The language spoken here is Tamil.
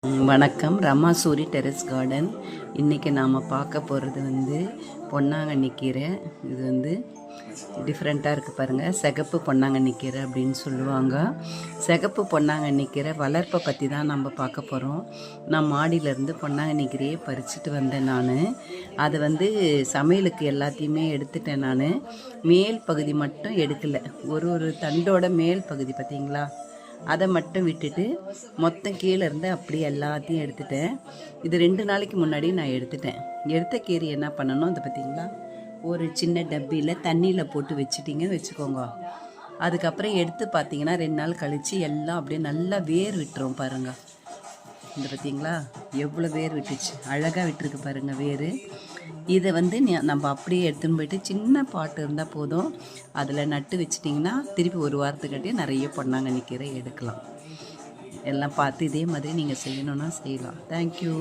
வணக்கம். ரமாசூரி டெரஸ் கார்டன். இன்றைக்கி நாம் பார்க்க போகிறது பொன்னாங்கண்ணி கீரை. இது டிஃப்ரெண்ட்டாக இருக்குது பாருங்கள். சிகப்பு பொன்னாங்கண்ணி கீரை அப்படின்னு சொல்லுவாங்க. சிகப்பு பொன்னாங்கண்ணி கீரை வளர்ப்பை பற்றி தான் நம்ம பார்க்க போகிறோம். நான் மாடியிலேருந்து பொன்னாங்கண்ணி கீரையை பறிச்சுட்டு வந்தேன். நான் அதை சமையலுக்கு எல்லாத்தையுமே எடுத்துட்டேன். நான் மேல் பகுதி மட்டும் எடுக்கலை. ஒரு தண்டோட மேல் பகுதி பார்த்திங்களா, அதை மட்டும் விட்டுட்டு மொத்தம் கீழே இருந்து அப்படியே எல்லாத்தையும் எடுத்துட்டேன். இது 2 நாளைக்கு முன்னாடி நான் எடுத்துட்டேன். எடுத்த கீரை என்ன பண்ணணும், அதை பார்த்திங்களா, ஒரு சின்ன டப்பியில் தண்ணியில் போட்டு வச்சுட்டிங்கன்னு வச்சுக்கோங்க. அதுக்கப்புறம் எடுத்து பார்த்திங்கன்னா 2 நாள் கழித்து எல்லாம் அப்படியே நல்லா வேர் விட்டுரும் பாருங்கள். இந்த பார்த்திங்களா எவ்வளோ வேர் விட்டுச்சு, அழகாக விட்டுருக்கு பாருங்கள் வேர். இதை நம்ம அப்படியே எடுத்துன்னு போயிட்டு சின்ன பாட்டு இருந்தால் போதும், அதில் நட்டு வச்சிட்டிங்கன்னா திருப்பி ஒரு வாரத்துக்கிட்டே நிறைய பொன்னாங்கண்ணி கீரை எடுக்கலாம். எல்லாம் பார்த்து இதே மாதிரி நீங்கள் செய்யணுன்னா செய்யலாம். தேங்க்யூ.